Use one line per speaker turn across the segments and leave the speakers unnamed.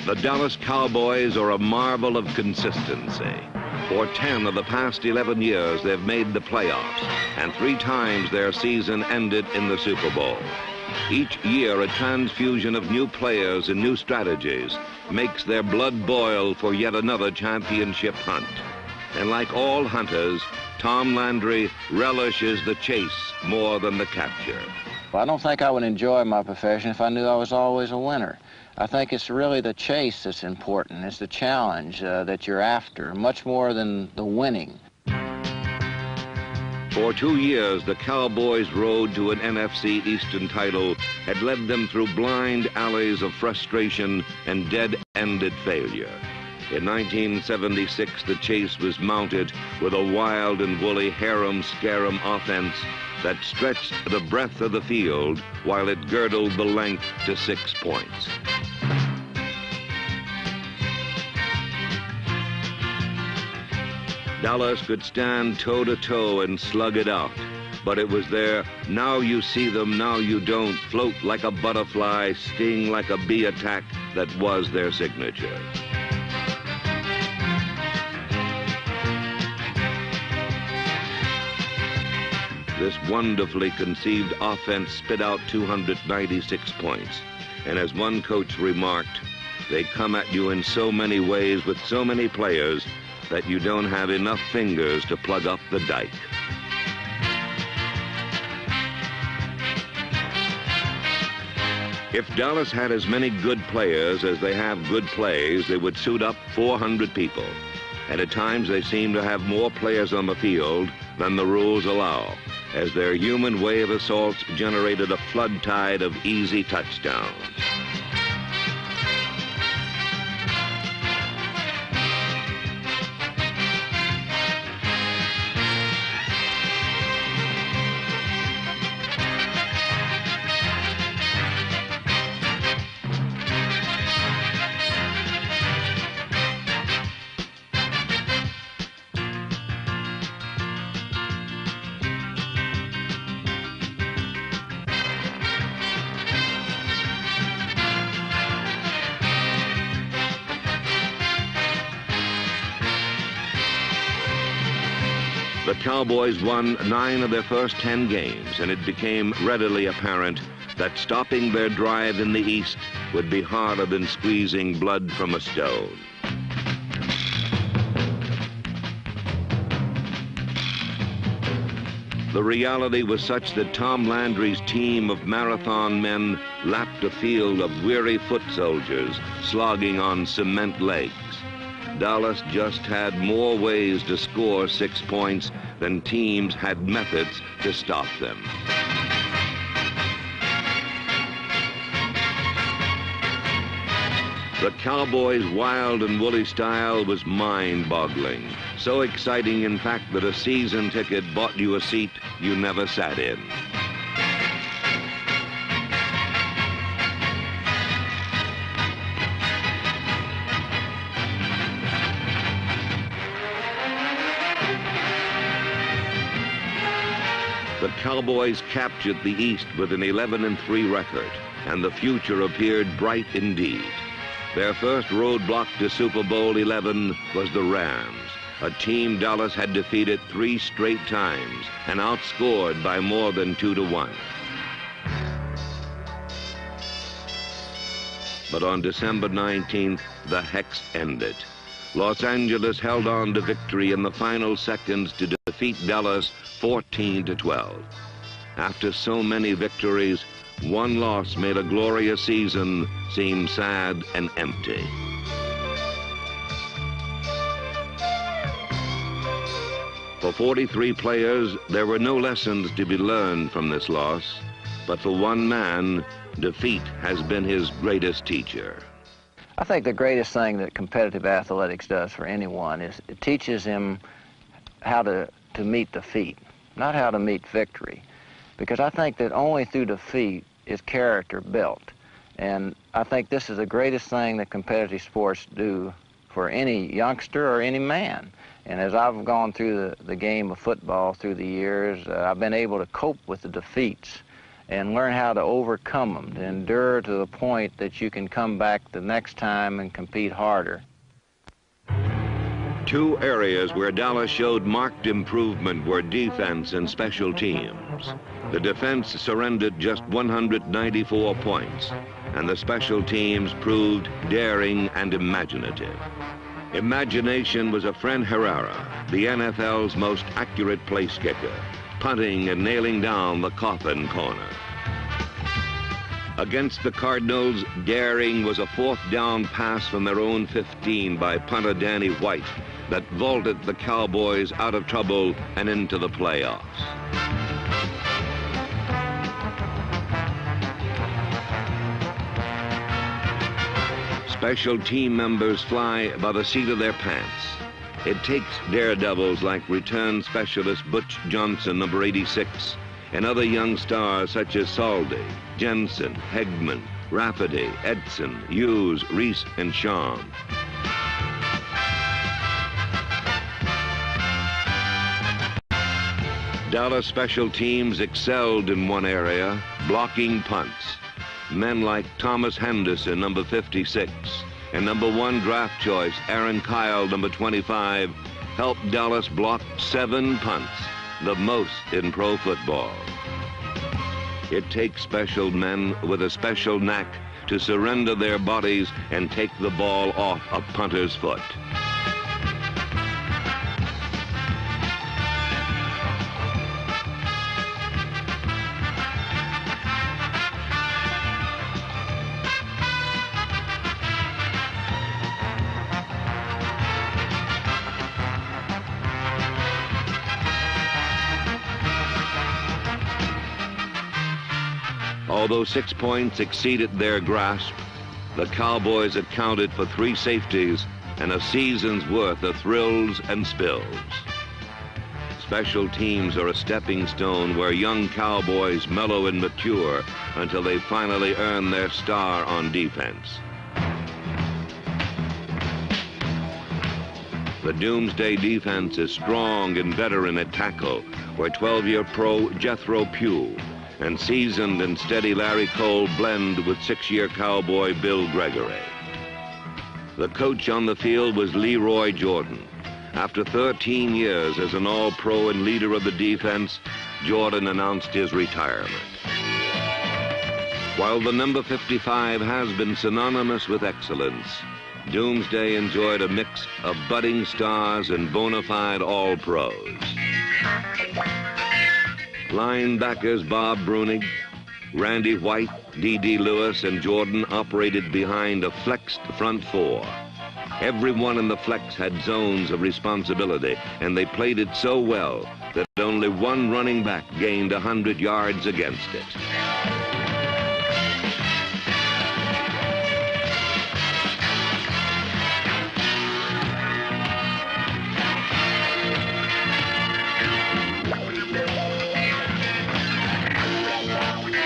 The Dallas Cowboys are a marvel of consistency. For 10 of the past 11 years, they've made the playoffs, and 3 times their season ended in the Super Bowl. Each year, a transfusion of new players and new strategies makes their blood boil for yet another championship hunt. And like all hunters, Tom Landry relishes the chase more than the capture.
Well, I don't think I would enjoy my profession if I knew I was always a winner. I think it's really the chase that's important. It's the challenge that you're after, much more than the winning.
For 2 years, the Cowboys' road to an NFC Eastern title had led them through blind alleys of frustration and dead-ended failure. In 1976, the chase was mounted with a wild and woolly harem-scarum offense that stretched the breadth of the field while it girdled the length to 6 points. Dallas could stand toe-to-toe and slug it out, but it was their now you see them, now you don't, float like a butterfly, sting like a bee attack that was their signature. This wonderfully conceived offense spit out 296 points. And as one coach remarked, they come at you in so many ways with so many players that you don't have enough fingers to plug up the dike. If Dallas had as many good players as they have good plays, they would suit up 400 people. And at times they seem to have more players on the field than the rules allow, as their human wave assaults generated a flood tide of easy touchdowns. The Cowboys won 9 of their first 10 games, and it became readily apparent that stopping their drive in the East would be harder than squeezing blood from a stone. The reality was such that Tom Landry's team of marathon men lapped a field of weary foot soldiers slogging on cement legs. Dallas just had more ways to score 6 points than teams had methods to stop them. The Cowboys' wild and woolly style was mind-boggling. So exciting, in fact, that a season ticket bought you a seat you never sat in. The Cowboys captured the East with an 11-3 record, and the future appeared bright indeed. Their first roadblock to Super Bowl 11 was the Rams, a team Dallas had defeated 3 straight times and outscored by more than 2-1. But on December 19th, the hex ended. Los Angeles held on to victory in the final seconds to defeat Dallas 14-12. After so many victories, one loss made a glorious season seem sad and empty. For 43 players, there were no lessons to be learned from this loss, but for one man, defeat has been his greatest teacher.
I think the greatest thing that competitive athletics does for anyone is it teaches him how to meet defeat, not how to meet victory. Because I think that only through defeat is character built. And I think this is the greatest thing that competitive sports do for any youngster or any man. And as I've gone through the game of football through the years, I've been able to cope with the defeats and learn how to overcome them, to endure to the point that you can come back the next time and compete harder.
Two areas where Dallas showed marked improvement were defense and special teams. The defense surrendered just 194 points, and the special teams proved daring and imaginative. Imagination was a Fred Herrera, the NFL's most accurate place kicker, punting and nailing down the coffin corner. Against the Cardinals, daring was a fourth down pass from their own 15 by punter Danny White that vaulted the Cowboys out of trouble and into the playoffs. Special team members fly by the seat of their pants. It takes daredevils like return specialist Butch Johnson, number 86, and other young stars such as Saldi, Jensen, Hegman, Rafferty, Edson, Hughes, Reese, and Shawn. Dallas special teams excelled in one area, blocking punts. Men like Thomas Henderson, number 56, and number 1 draft choice Aaron Kyle, number 25, helped Dallas block 7 punts, the most in pro football. It takes special men with a special knack to surrender their bodies and take the ball off a punter's foot. Although 6 points exceeded their grasp, the Cowboys accounted for 3 safeties and a season's worth of thrills and spills. Special teams are a stepping stone where young Cowboys mellow and mature until they finally earn their star on defense. The Doomsday defense is strong and veteran at tackle, where 12-year pro Jethro Pugh and seasoned and steady Larry Cole blend with 6-year Cowboy Bill Gregory. The coach on the field was Leroy Jordan. After 13 years as an All-Pro and leader of the defense, Jordan announced his retirement. While the number 55 has been synonymous with excellence, Doomsday enjoyed a mix of budding stars and bona fide All-Pros. Linebackers Bob Brunig, Randy White, D.D. Lewis, and Jordan operated behind a flexed front 4. Everyone in the flex had zones of responsibility, and they played it so well that only one running back gained 100 yards against it.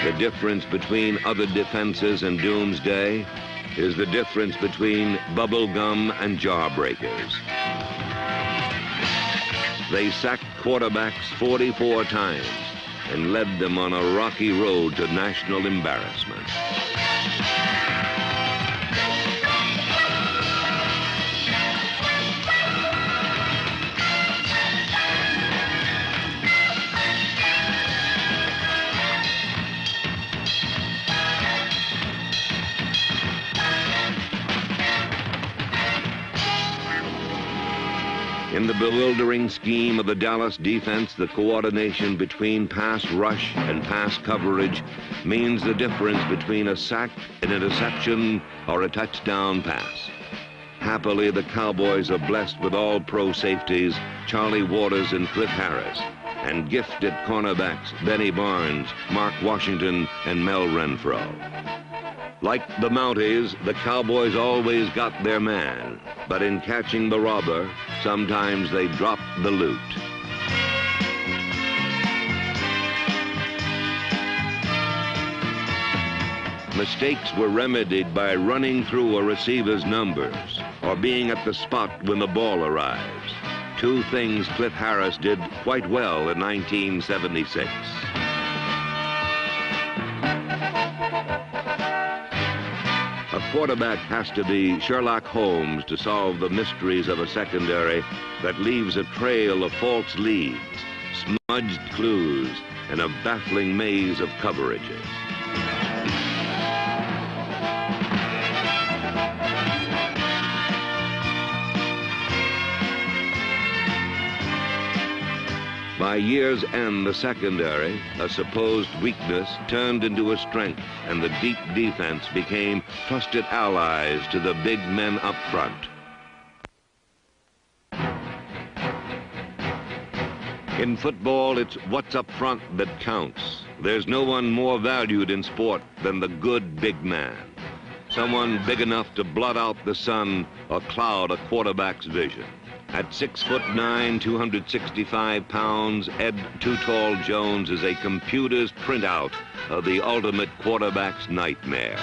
The difference between other defenses and Doomsday is the difference between bubble gum and jawbreakers. They sacked quarterbacks 44 times and led them on a rocky road to national embarrassment. In the bewildering scheme of the Dallas defense, the coordination between pass rush and pass coverage means the difference between a sack, an interception, or a touchdown pass. Happily, the Cowboys are blessed with All-Pro safeties Charlie Waters and Cliff Harris, and gifted cornerbacks Benny Barnes, Mark Washington, and Mel Renfro. Like the Mounties, the Cowboys always got their man, but in catching the robber, sometimes they dropped the loot. Mistakes were remedied by running through a receiver's numbers or being at the spot when the ball arrives. 2 things Cliff Harris did quite well in 1976. quarterback has to be Sherlock Holmes to solve the mysteries of a secondary that leaves a trail of false leads, smudged clues, and a baffling maze of coverages. By year's end, the secondary, a supposed weakness, turned into a strength, and the deep defense became trusted allies to the big men up front. In football, it's what's up front that counts. There's no one more valued in sport than the good big man. Someone big enough to blot out the sun or cloud a quarterback's vision. At 6'9", 265 pounds, Ed Too Tall Jones is a computer's printout of the ultimate quarterback's nightmare.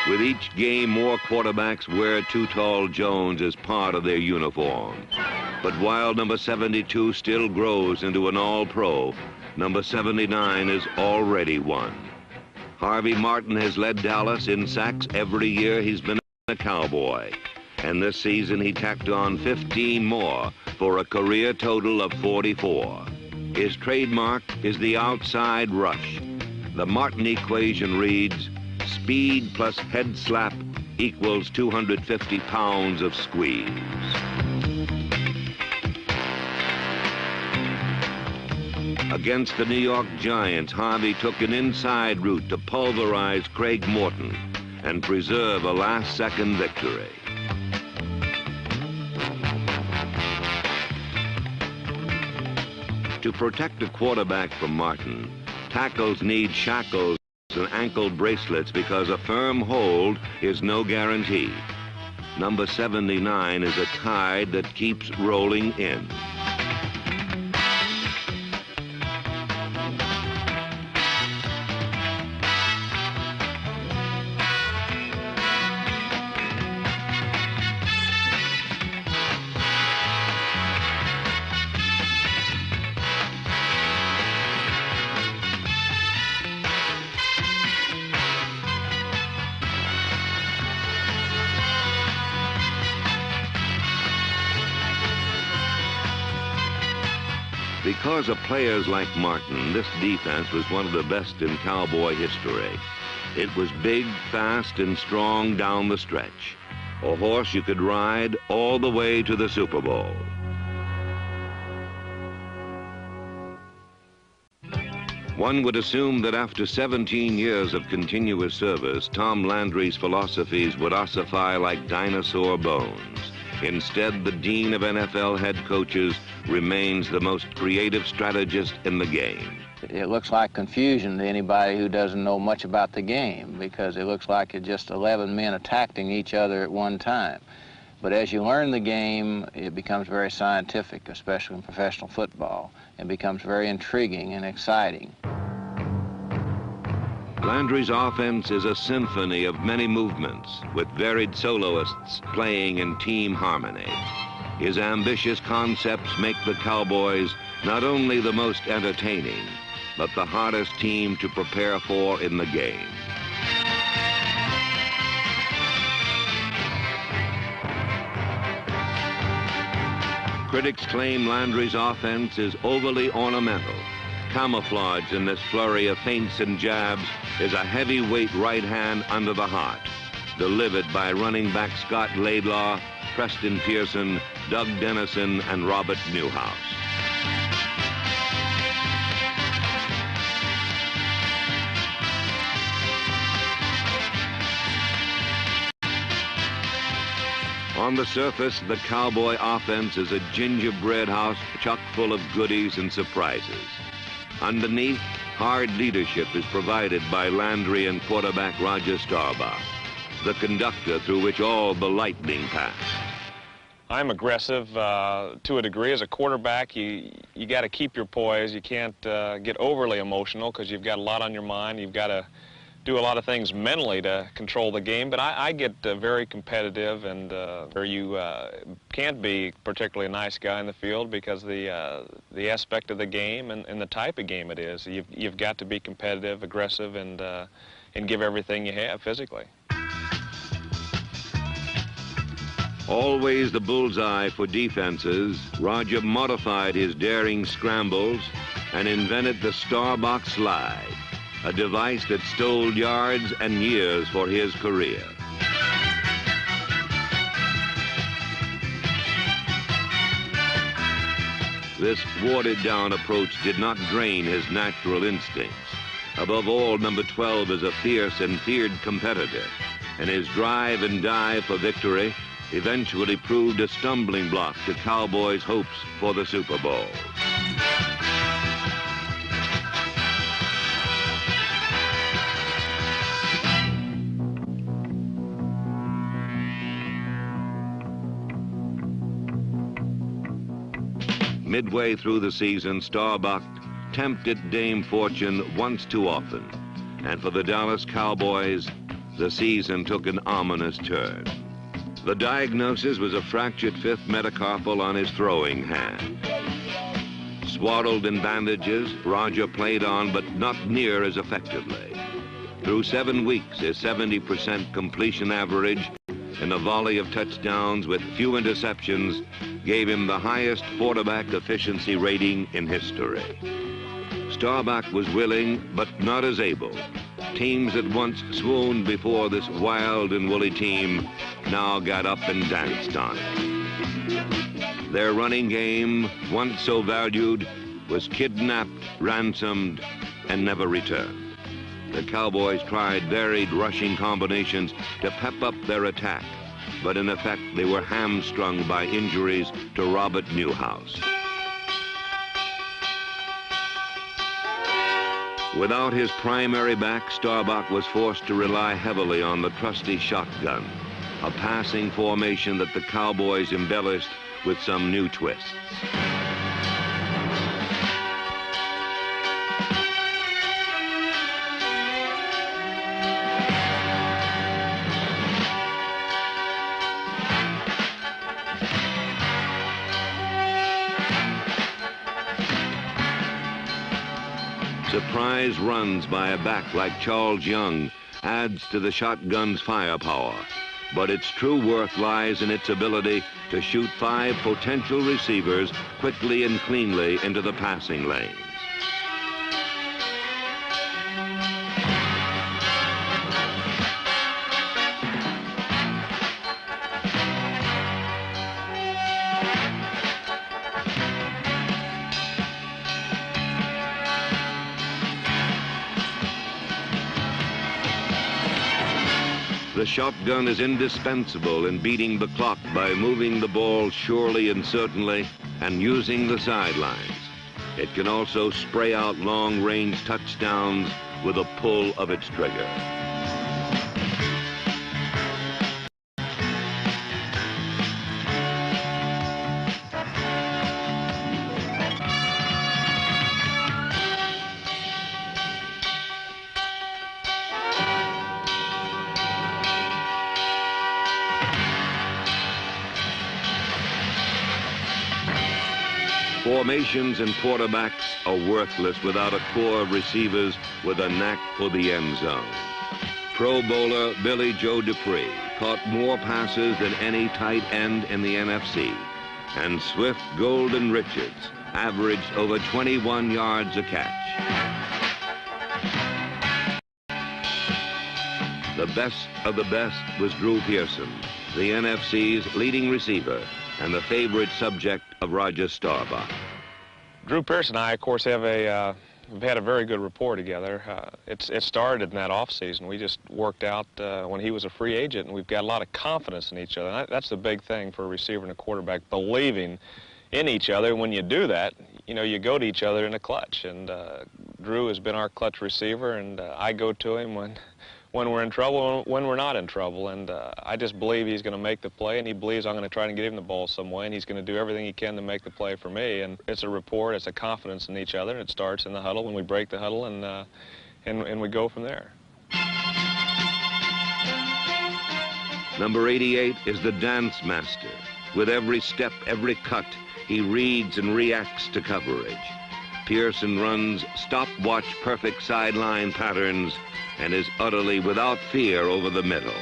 With each game, more quarterbacks wear Too Tall Jones as part of their uniforms. But while number 72 still grows into an all-pro, number 79 is already one. Harvey Martin has led Dallas in sacks every year he's been a Cowboy. And this season he tacked on 15 more for a career total of 44. His trademark is the outside rush. The Martin equation reads, speed plus head slap equals 250 pounds of squeeze. Against the New York Giants, Harvey took an inside route to pulverize Craig Morton and preserve a last-second victory. To protect a quarterback from Martin, tackles need shackles and ankle bracelets because a firm hold is no guarantee. Number 79 is a tide that keeps rolling in. Because of players like Martin, this defense was one of the best in Cowboy history. It was big, fast, and strong down the stretch. A horse you could ride all the way to the Super Bowl. One would assume that after 17 years of continuous service, Tom Landry's philosophies would ossify like dinosaur bones. Instead, the dean of NFL head coaches remains the most creative strategist in the game.
It looks like confusion to anybody who doesn't know much about the game, because it looks like it's just 11 men attacking each other at one time. But as you learn the game, it becomes very scientific, especially in professional football. It becomes very intriguing and exciting.
Landry's offense is a symphony of many movements, with varied soloists playing in team harmony. His ambitious concepts make the Cowboys not only the most entertaining, but the hardest team to prepare for in the game. Critics claim Landry's offense is overly ornamental. Camouflage in this flurry of feints and jabs is a heavyweight right hand under the heart, delivered by running back Scott Laidlaw, Preston Pearson, Doug Dennison, and Robert Newhouse. On the surface, the Cowboy offense is a gingerbread house chock full of goodies and surprises. Underneath, hard leadership is provided by Landry and quarterback Roger Staubach, the conductor through which all the lightning pass.
I'm aggressive to a degree. As a quarterback, you got to keep your poise. You can't get overly emotional because you've got a lot on your mind. You've got to do a lot of things mentally to control the game, but I get very competitive, and where you can't be particularly a nice guy in the field because the aspect of the game and the type of game it is. You've got to be competitive, aggressive, and give everything you have physically.
Always the bullseye for defenses, Roger modified his daring scrambles and invented the Starbuck slide, a device that stole yards and years for his career. This watered-down approach did not drain his natural instincts. Above all, number 12 is a fierce and feared competitor, and his drive and dive for victory eventually proved a stumbling block to Cowboys' hopes for the Super Bowl. Midway through the season, Starbuck tempted Dame Fortune once too often, and for the Dallas Cowboys, the season took an ominous turn. The diagnosis was a fractured fifth metacarpal on his throwing hand. Swaddled in bandages, Roger played on, but not near as effectively. Through 7 weeks, his 70% completion average and a volley of touchdowns with few interceptions gave him the highest quarterback efficiency rating in history. Starbuck was willing, but not as able. Teams that once swooned before this wild and woolly team now got up and danced on it. Their running game, once so valued, was kidnapped, ransomed, and never returned. The Cowboys tried varied rushing combinations to pep up their attack, but in effect they were hamstrung by injuries to Robert Newhouse. Without his primary back, Starbuck was forced to rely heavily on the trusty shotgun, a passing formation that the Cowboys embellished with some new twists. Surprise runs by a back like Charles Young adds to the shotgun's firepower, but its true worth lies in its ability to shoot 5 potential receivers quickly and cleanly into the passing lanes. The shotgun is indispensable in beating the clock by moving the ball surely and certainly and using the sidelines. It can also spray out long-range touchdowns with a pull of its trigger. Formations and quarterbacks are worthless without a core of receivers with a knack for the end zone. Pro bowler Billy Joe Dupree caught more passes than any tight end in the NFC, and Swift Golden Richards averaged over 21 yards a catch. The best of the best was Drew Pearson, the NFC's leading receiver and the favorite subject of Roger Starbuck.
Drew Pearson and I, of course, have had a very good rapport together. It started in that off season. We just worked out when he was a free agent, and we've got a lot of confidence in each other. And that's the big thing for a receiver and a quarterback, believing in each other. When you do that, you know, you go to each other in a clutch. And Drew has been our clutch receiver, and I go to him when we're in trouble, when we're not in trouble. And I just believe he's going to make the play, and he believes I'm going to try and get him the ball some way, and he's going to do everything he can to make the play for me. And it's a rapport, it's a confidence in each other, and it starts in the huddle when we break the huddle, and we go from there.
Number 88 is the dance master. With every step, every cut, he reads and reacts to coverage. Pearson runs stopwatch perfect sideline patterns and is utterly without fear over the middle.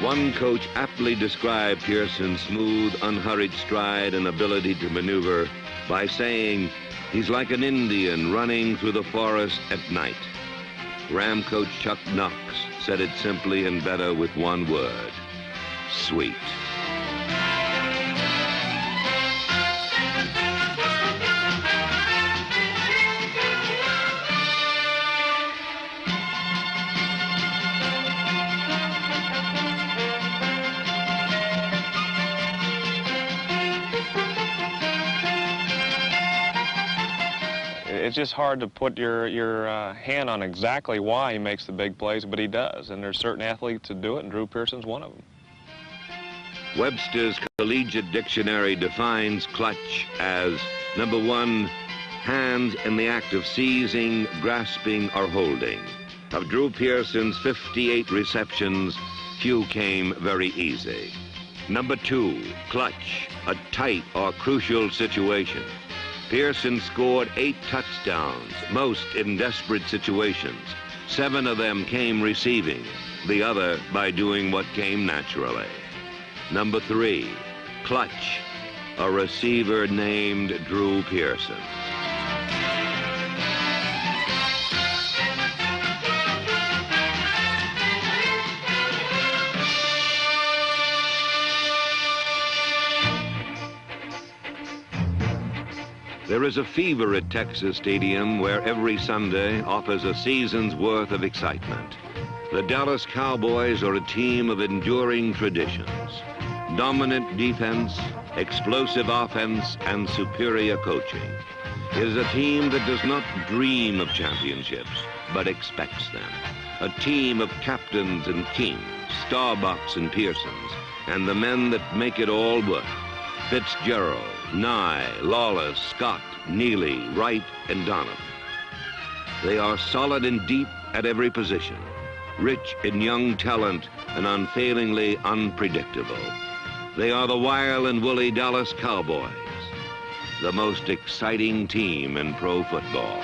One coach aptly described Pearson's smooth, unhurried stride and ability to maneuver by saying, he's like an Indian running through the forest at night. Ram coach Chuck Knox said it simply and better with one word: sweet.
It's just hard to put your hand on exactly why he makes the big plays, but he does. And there's certain athletes that do it, and Drew Pearson's one of them.
Webster's Collegiate Dictionary defines clutch as, number 1, hands in the act of seizing, grasping, or holding. Of Drew Pearson's 58 receptions, few came very easy. Number 2, clutch, a tight or crucial situation. Pearson scored 8 touchdowns, most in desperate situations. 7 of them came receiving, the other by doing what came naturally. Number 3, clutch, a receiver named Drew Pearson. There is a fever at Texas Stadium where every Sunday offers a season's worth of excitement. The Dallas Cowboys are a team of enduring traditions. Dominant defense, explosive offense, and superior coaching. It is a team that does not dream of championships, but expects them. A team of captains and kings, Starbucks and Pearsons, and the men that make it all work. Fitzgerald, Nye, Lawless, Scott, Neely, Wright, and Donovan. They are solid and deep at every position, rich in young talent and unfailingly unpredictable. They are the wild and woolly Dallas Cowboys, the most exciting team in pro football.